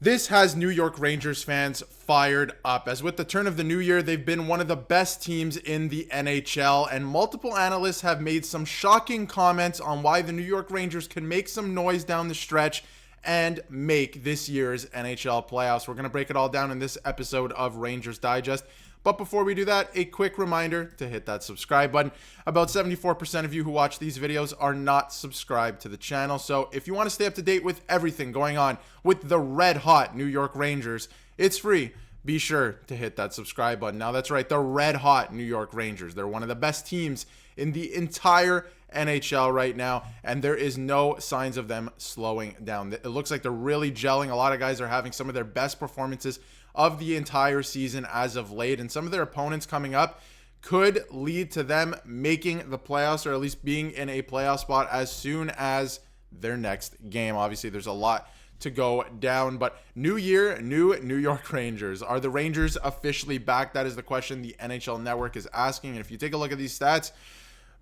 This has New York Rangers fans fired up, as with the turn of the new year, they've been one of the best teams in the NHL, and multiple analysts have made some shocking comments on why the New York Rangers can make some noise down the stretch and make this year's NHL playoffs. We're going to break it all down in this episode of Rangers Digest. But before we do that, a quick reminder to hit that subscribe button. About 74% of you who watch these videos are not subscribed to the channel. So if you want to stay up to date with everything going on with the red hot New York Rangers, it's free. Be sure to hit that subscribe button. Now that's right, the red hot New York Rangers. They're one of the best teams in the entire NHL right now, and there is no signs of them slowing down. It looks like they're really gelling. A lot of guys are having some of their best performances of the entire season as of late, and some of their opponents coming up could lead to them making the playoffs, or at least being in a playoff spot as soon as their next game. Obviously, there's a lot to go down, but new year, new New York Rangers. Are the Rangers officially back? That is the question the NHL Network is asking. And if you take a look at these stats,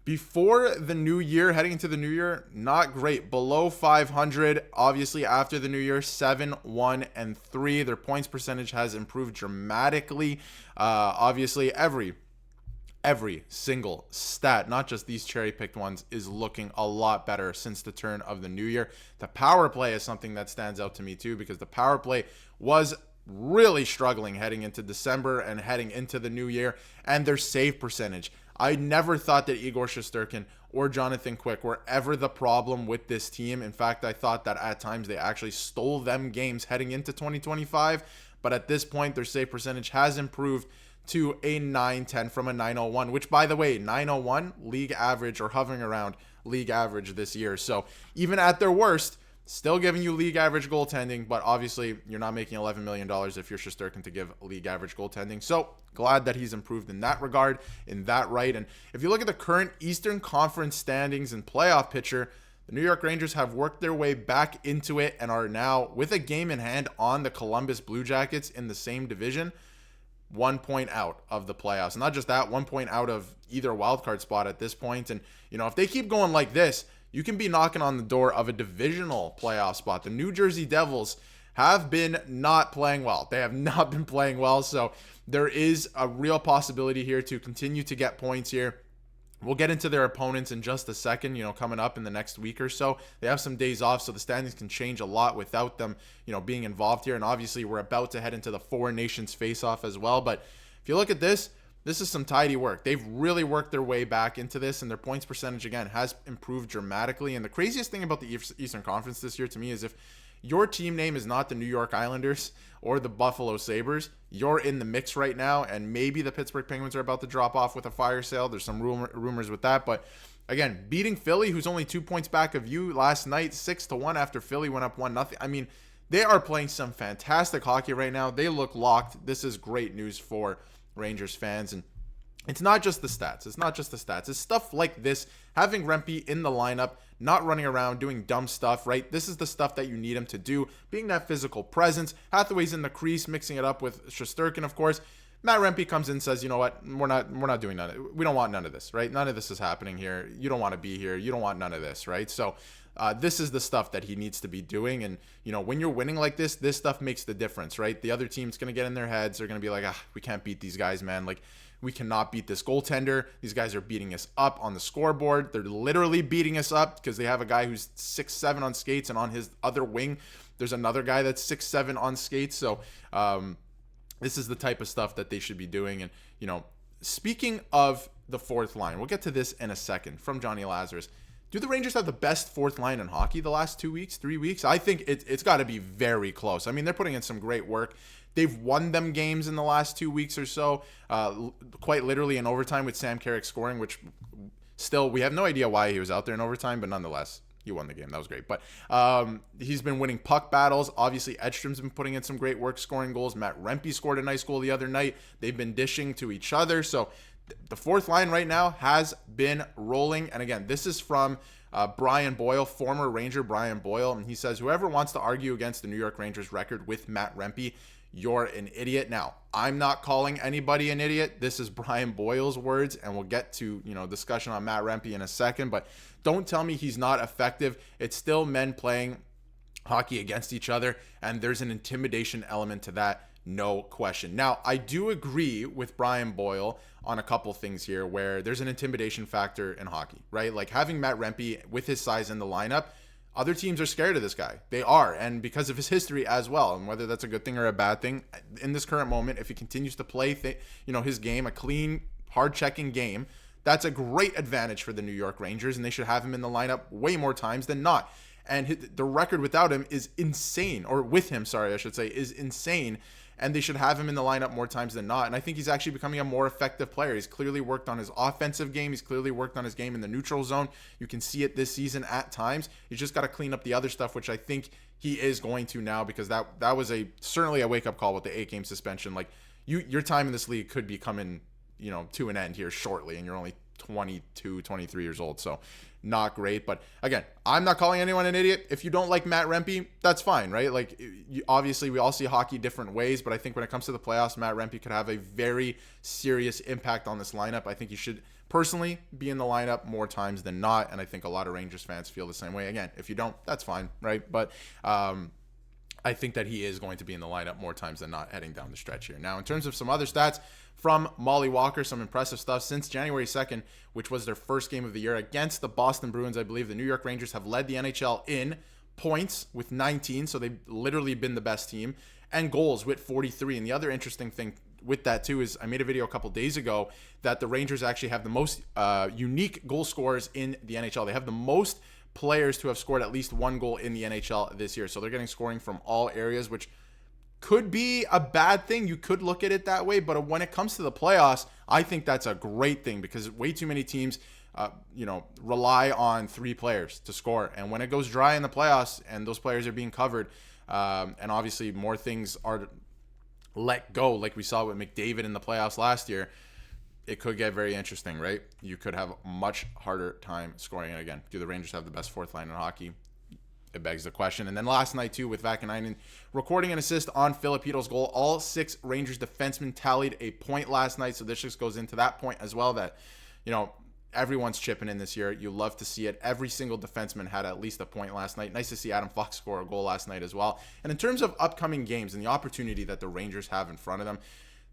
before the new year, heading into the new year, not great. Below 500. Obviously, after the new year, 7-1-3. Their points percentage has improved dramatically. Obviously, every single stat, not just these cherry-picked ones, is looking a lot better since the turn of the new year. The power play is something that stands out to me too, because the power play was really struggling heading into December and heading into the new year, and their save percentage. I never thought that Igor Shesterkin or Jonathan Quick were ever the problem with this team. In fact, I thought that at times they actually stole them games heading into 2025. But at this point, their save percentage has improved to a 910 from a 901, which, by the way, 901 league average, or hovering around league average this year. So even at their worst, still giving you league average goaltending, but obviously you're not making $11 million if you're Shesterkin to give league average goaltending. So glad that he's improved in that regard, in that right. And if you look at the current Eastern Conference standings and playoff picture, the New York Rangers have worked their way back into it and are now, with a game in hand on the Columbus Blue Jackets in the same division, 1 point out of the playoffs. Not just that, 1 point out of either wildcard spot at this point. And, if they keep going like this, you can be knocking on the door of a divisional playoff spot. The New Jersey Devils have been not playing well. They have not been playing well, so there is a real possibility here to continue to get points here. We'll get into their opponents in just a second, coming up in the next week or so. They have some days off, so the standings can change a lot without them, being involved here. And obviously, we're about to head into the Four Nations face-off as well. But if you look at this is some tidy work. They've really worked their way back into this, and their points percentage, again, has improved dramatically. And the craziest thing about the Eastern Conference this year to me is if your team name is not the New York Islanders or the Buffalo Sabres, you're in the mix right now, and maybe the Pittsburgh Penguins are about to drop off with a fire sale. There's some rumors with that, but again, beating Philly, who's only 2 points back of you last night, 6-1 after Philly went up 1-0. I mean, they are playing some fantastic hockey right now. They look locked. This is great news for Rangers fans. And it's not just the stats. It's stuff like this, having Rempe in the lineup, not running around doing dumb stuff, right? This is the stuff that you need him to do, being that physical presence. Hathaway's in the crease, mixing it up with Shesterkin, of course. Matt Rempe comes in and says, you know what, we're not doing none of it. We don't want none of this, right? None of this is happening here. You don't want to be here. You don't want none of this, right? So this is the stuff that he needs to be doing. And, when you're winning like this stuff makes the difference, right? The other team's going to get in their heads. They're going to be like, we can't beat these guys, man. Like, we cannot beat this goaltender. These guys are beating us up on the scoreboard. They're literally beating us up because they have a guy who's 6'7" on skates, and on his other wing, there's another guy that's 6'7" on skates. So this is the type of stuff that they should be doing. And, speaking of the fourth line, we'll get to this in a second from Johnny Lazarus. Do the Rangers have the best fourth line in hockey the last 2 weeks, 3 weeks? I think it's got to be very close. I mean, they're putting in some great work. They've won them games in the last 2 weeks or so, quite literally in overtime with Sam Carrick scoring, which still, we have no idea why he was out there in overtime, but nonetheless, he won the game. That was great. But he's been winning puck battles. Obviously, Edstrom's been putting in some great work, scoring goals. Matt Rempe scored a nice goal the other night. They've been dishing to each other. So the fourth line right now has been rolling. And again, this is from Brian Boyle, former Ranger Brian Boyle. And he says, whoever wants to argue against the New York Rangers record with Matt Rempe, you're an idiot. Now, I'm not calling anybody an idiot. This is Brian Boyle's words, and we'll get to, discussion on Matt Rempe in a second. But don't tell me he's not effective. It's still men playing hockey against each other, and there's an intimidation element to that, no question. Now, I do agree with Brian Boyle on a couple things here where there's an intimidation factor in hockey, right? Like having Matt Rempe with his size in the lineup, other teams are scared of this guy. They are, and because of his history as well, and whether that's a good thing or a bad thing, in this current moment, if he continues to play, his game, a clean, hard-checking game, that's a great advantage for the New York Rangers, and they should have him in the lineup way more times than not. And the record without him is insane, or with him, sorry, I should say, is insane. And they should have him in the lineup more times than not. And I think he's actually becoming a more effective player. He's clearly worked on his offensive game. He's clearly worked on his game in the neutral zone. You can see it this season at times. He's just got to clean up the other stuff, which I think he is going to now, because that was certainly a wake-up call with the 8-game suspension. Like, your time in this league could be coming, to an end here shortly, and you're only 22, 23 years old. So not great. But again, I'm not calling anyone an idiot. If you don't like Matt Rempe, that's fine, right? Like, obviously we all see hockey different ways, but I think when it comes to the playoffs, Matt Rempe could have a very serious impact on this lineup. I think he should personally be in the lineup more times than not. And I think a lot of Rangers fans feel the same way. Again, if you don't, that's fine, right? But I think that he is going to be in the lineup more times than not heading down the stretch here. Now, in terms of some other stats from Molly Walker, some impressive stuff. Since January 2nd, which was their first game of the year against the Boston Bruins, I believe the New York Rangers have led the NHL in points with 19, so they've literally been the best team, and goals with 43. And the other interesting thing with that too is I made a video a couple days ago that the Rangers actually have the most unique goal scorers in the NHL. They have the most players to have scored at least one goal in the NHL this year. So they're getting scoring from all areas, which could be a bad thing. You could look at it that way, but when it comes to the playoffs, I think that's a great thing, because way too many teams, rely on 3 players to score. And when it goes dry in the playoffs and those players are being covered, and obviously more things are let go, like we saw with McDavid in the playoffs last year, it could get very interesting, right? You could have a much harder time scoring. And again, do the Rangers have the best fourth line in hockey? It begs the question. And then last night, too, with Vakanainen recording an assist on Filipino's goal, all 6 Rangers defensemen tallied a point last night. So this just goes into that point as well, that, everyone's chipping in this year. You love to see it. Every single defenseman had at least a point last night. Nice to see Adam Fox score a goal last night as well. And in terms of upcoming games and the opportunity that the Rangers have in front of them,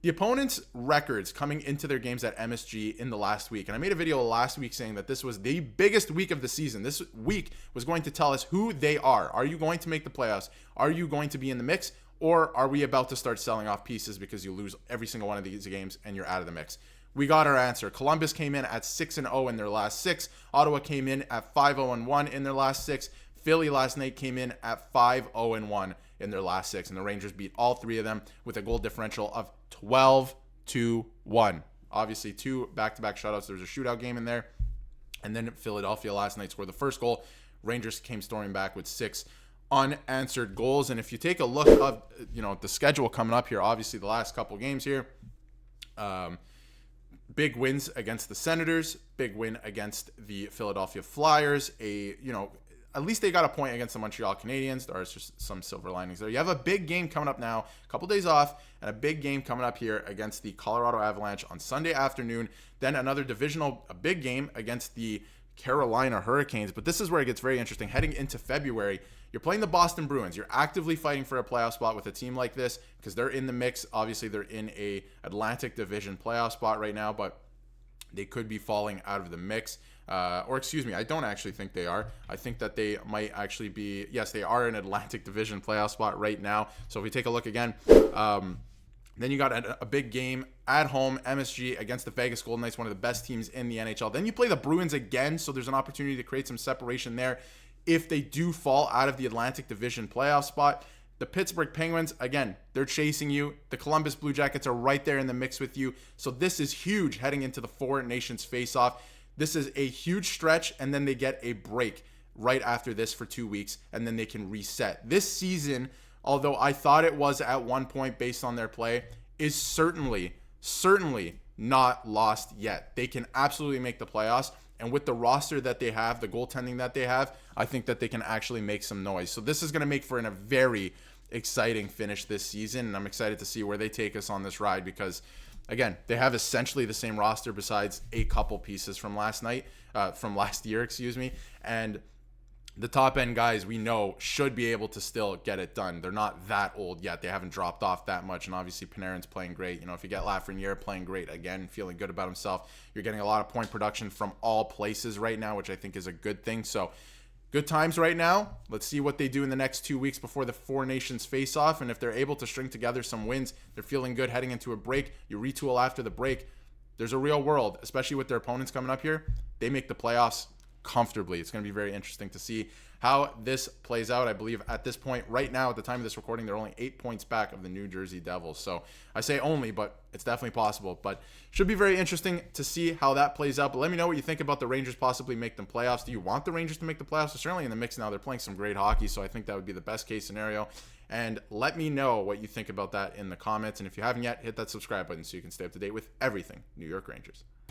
the opponents' records coming into their games at MSG in the last week. And I made a video last week saying that this was the biggest week of the season. This week was going to tell us who they are. Are you going to make the playoffs? Are you going to be in the mix? Or are we about to start selling off pieces because you lose every single one of these games and you're out of the mix? We got our answer. Columbus came in at 6-0 in their last 6. Ottawa came in at 5-0-1 in their last 6. Philly last night came in at 5-0-1 in their last 6, and the Rangers beat all 3 of them with a goal differential of 12-1. Obviously, 2 back-to-back shutouts. There was a shootout game in there, and then Philadelphia last night scored the first goal. Rangers came storming back with 6 unanswered goals. And if you take a look at the schedule coming up here, obviously the last couple games here, big wins against the Senators, big win against the Philadelphia Flyers, at least they got a point against the Montreal Canadiens. There's just some silver linings there. You have a big game coming up now, a couple days off, and a big game coming up here against the Colorado Avalanche on Sunday afternoon. Then another a big game against the Carolina Hurricanes. But this is where it gets very interesting. Heading into February, you're playing the Boston Bruins. You're actively fighting for a playoff spot with a team like this because they're in the mix. Obviously, they're in a Atlantic Division playoff spot right now, but they could be falling out of the mix. I don't actually think they are. I think that they might actually be, yes, they are in Atlantic Division playoff spot right now. So if we take a look again, then you got a big game at home, MSG, against the Vegas Golden Knights, one of the best teams in the NHL. Then you play the Bruins again, so there's an opportunity to create some separation there if they do fall out of the Atlantic Division playoff spot. The Pittsburgh Penguins, again, they're chasing you. The Columbus Blue Jackets are right there in the mix with you. So this is huge heading into the Four Nations face-off. This is a huge stretch, and then they get a break right after this for 2 weeks, and then they can reset. This season, although I thought it was at one point based on their play, is certainly not lost yet. They can absolutely make the playoffs, and with the roster that they have, the goaltending that they have, I think that they can actually make some noise. So this is going to make for a very exciting finish this season, and I'm excited to see where they take us on this ride because, again, they have essentially the same roster besides a couple pieces from last year, and the top end guys we know should be able to still get it done. They're not that old yet. They haven't dropped off that much. And obviously Panarin's playing great. If you get Lafreniere playing great again, feeling good about himself, you're getting a lot of point production from all places right now, which I think is a good thing. So good times right now. Let's see what they do in the next 2 weeks before the Four Nations face off. And if they're able to string together some wins, they're feeling good heading into a break. You retool after the break. There's a real world, especially with their opponents coming up here. They make the playoffs comfortably. It's going to be very interesting to see how this plays out. I believe at this point, right now, at the time of this recording, they're only 8 points back of the New Jersey Devils. So I say only, but it's definitely possible. But should be very interesting to see how that plays out. But let me know what you think about the Rangers possibly make them playoffs. Do you want the Rangers to make the playoffs? They're certainly in the mix now. They're playing some great hockey, so I think that would be the best case scenario. And let me know what you think about that in the comments. And if you haven't yet, hit that subscribe button so you can stay up to date with everything New York Rangers.